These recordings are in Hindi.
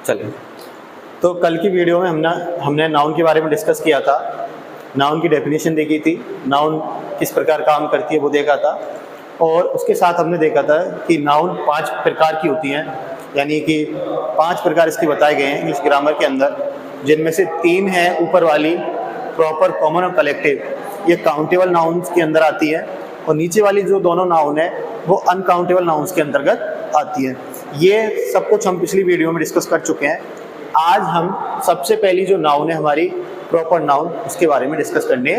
चलिए, तो कल की वीडियो में हमने नाउन के बारे में डिस्कस किया था, नाउन की डेफिनेशन देखी थी, नाउन किस प्रकार काम करती है वो देखा था, और उसके साथ हमने देखा था कि नाउन 5 प्रकार की होती हैं, यानी कि 5 प्रकार इसके बताए गए हैं इंग्लिश ग्रामर के अंदर, जिनमें से 3 हैं ऊपर वाली प्रॉपर, कॉमन और कलेक्टिव, ये काउंटेबल नाउन्स के अंदर आती है, और नीचे वाली जो दोनों नाउन है वो अनकाउंटेबल नाउन्स के अंतर्गत आती है। ये सब कुछ हम पिछली वीडियो में डिस्कस कर चुके हैं। आज हम सबसे पहली जो नाउन है हमारी प्रॉपर नाउन, उसके बारे में डिस्कस करने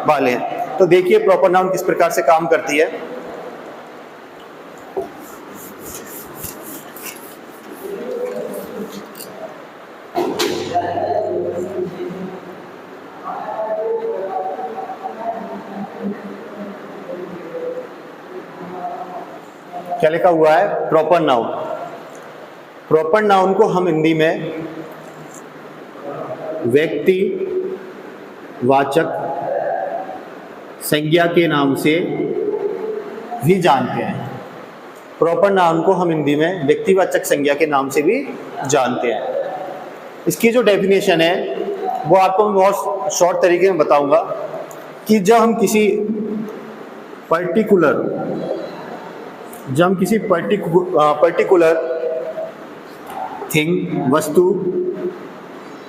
वाले हैं। तो देखिए प्रॉपर नाउन किस प्रकार से काम करती है। क्या लिखा हुआ है? Proper noun. प्रॉपर नाउन को हम हिंदी में व्यक्ति वाचक संज्ञा के नाम से भी जानते हैं। प्रॉपर नाउन को हम हिंदी में व्यक्तिवाचक संज्ञा के नाम से भी जानते हैं। इसकी जो डेफिनेशन है वो आपको मैं बहुत शॉर्ट तरीके में बताऊंगा कि जब हम किसी पर्टिकुलर थिंग, वस्तु,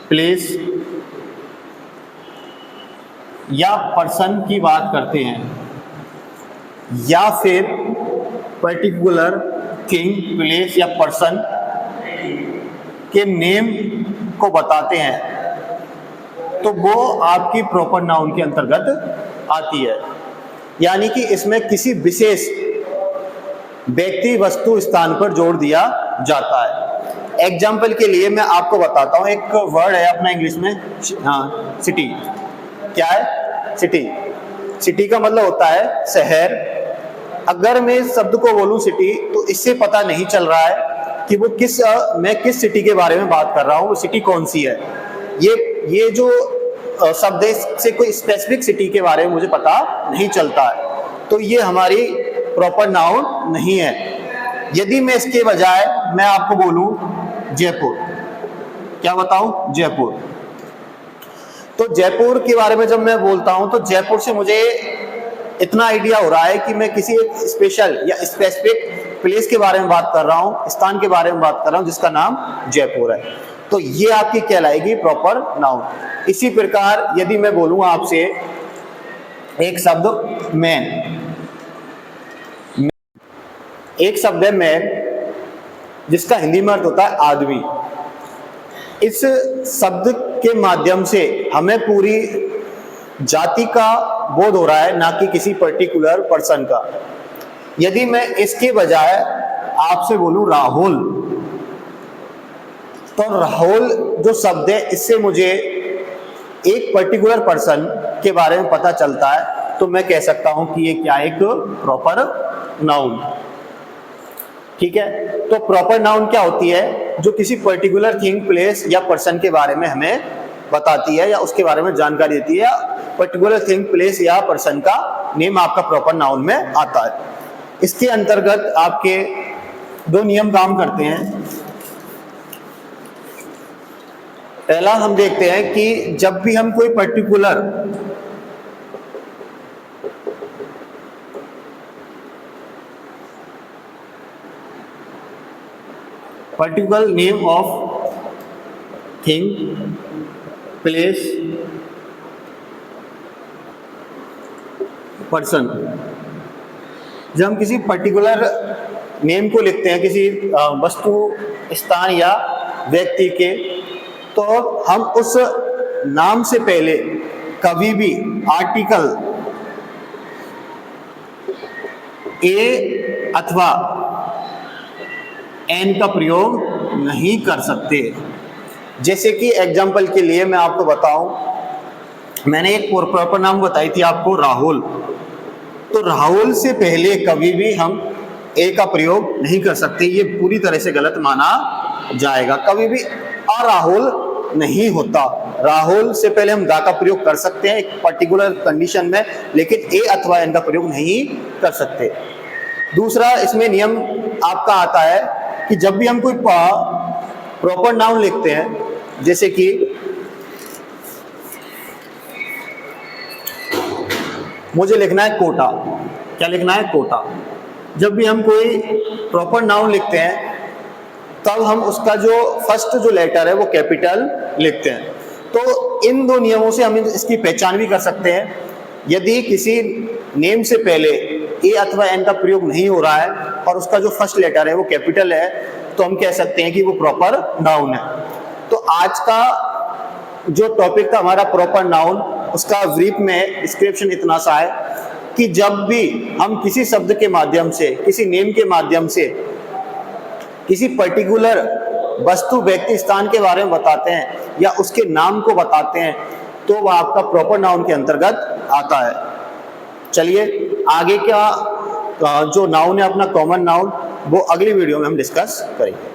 प्लेस या पर्सन की बात करते हैं, या फिर पर्टिकुलर थिंग, प्लेस या पर्सन के नेम को बताते हैं, तो वो आपकी प्रॉपर नाउन के अंतर्गत आती है। यानी कि इसमें किसी विशेष व्यक्ति, वस्तु, स्थान पर जोड़ दिया जाता है। एग्जाम्पल के लिए मैं आपको बताता हूँ, एक वर्ड है अपना इंग्लिश में, सिटी। क्या है? सिटी। सिटी का मतलब होता है शहर। अगर मैं इस शब्द को बोलूं सिटी, तो इससे पता नहीं चल रहा है कि वो मैं किस सिटी के बारे में बात कर रहा हूँ, वो सिटी कौन सी है। ये जो शब्द है, इससे कोई स्पेसिफिक सिटी के बारे में मुझे पता नहीं चलता है, तो ये हमारी प्रॉपर नाउन नहीं है। यदि मैं इसके बजाय मैं आपको बोलूं जयपुर, क्या बताऊं? जयपुर। तो जयपुर के बारे में जब मैं बोलता हूं तो जयपुर से मुझे इतना आइडिया हो रहा है कि मैं किसी एक स्पेशल या स्पेसिफिक प्लेस के बारे में बात कर रहा हूं, स्थान के बारे में बात कर रहा हूं, जिसका नाम जयपुर है। तो ये आपकी कहलाएगी प्रॉपर नाउन। इसी प्रकार यदि मैं बोलूं आपसे एक शब्द मैन, एक शब्द है मैन, जिसका हिंदी में अर्थ होता है आदमी। इस शब्द के माध्यम से हमें पूरी जाति का बोध हो रहा है, ना कि किसी पर्टिकुलर पर्सन का। यदि मैं इसके बजाय आपसे बोलूं राहुल, तो राहुल जो शब्द है, इससे मुझे एक पर्टिकुलर पर्सन के बारे में पता चलता है, तो मैं कह सकता हूं कि ये क्या, एक प्रॉपर नाउन। ठीक है। तो प्रॉपर नाउन क्या होती है? जो किसी पर्टिकुलर थिंग, प्लेस या पर्सन के बारे में हमें बताती है, या उसके बारे में जानकारी देती है। पर्टिकुलर थिंग, प्लेस या पर्सन का नेम आपका प्रॉपर नाउन में आता है। इसके अंतर्गत आपके 2 नियम काम करते हैं। पहला हम देखते हैं कि जब भी हम कोई particular name of thing, place, person, जब हम किसी पर्टिकुलर नेम को लिखते हैं किसी वस्तु, स्थान या व्यक्ति के, तो हम उस नाम से पहले कभी भी आर्टिकल ए अथवा एन का प्रयोग नहीं कर सकते। जैसे कि एग्जाम्पल के लिए मैं आपको बताऊं, मैंने एक प्रॉपर नाम बताई थी आपको, राहुल। तो राहुल से पहले कभी भी हम ए का प्रयोग नहीं कर सकते, ये पूरी तरह से गलत माना जाएगा। कभी भी राहुल नहीं होता। राहुल से पहले हम दा का प्रयोग कर सकते हैं एक पर्टिकुलर कंडीशन में, लेकिन ए अथवा एन का प्रयोग नहीं कर सकते। दूसरा इसमें नियम आपका आता है कि जब भी हम कोई प्रॉपर नाउन लिखते हैं, जैसे कि मुझे लिखना है कोटा। क्या लिखना है? कोटा। जब भी हम कोई प्रॉपर नाउन लिखते हैं तब हम उसका जो फर्स्ट जो लेटर है वो कैपिटल लिखते हैं। तो इन दो नियमों से हम इसकी पहचान भी कर सकते हैं। यदि किसी नेम से पहले ए अथवा एन का प्रयोग नहीं हो रहा है और उसका जो फर्स्ट लेटर है वो कैपिटल है, तो हम कह सकते हैं कि वो प्रॉपर नाउन है। तो आज का जो टॉपिक था हमारा प्रॉपर नाउन, उसका ब्रीफ में डिस्क्रिप्शन इतना सा है कि जब भी हम किसी शब्द के माध्यम से, किसी नेम के माध्यम से किसी पर्टिकुलर वस्तु, व्यक्ति, स्थान के बारे में बताते हैं या उसके नाम को बताते हैं तो वह आपका प्रॉपर नाउन के अंतर्गत आता है। चलिए आगे का जो नाउन है अपना कॉमन नाउन, वो अगली वीडियो में हम डिस्कस करेंगे।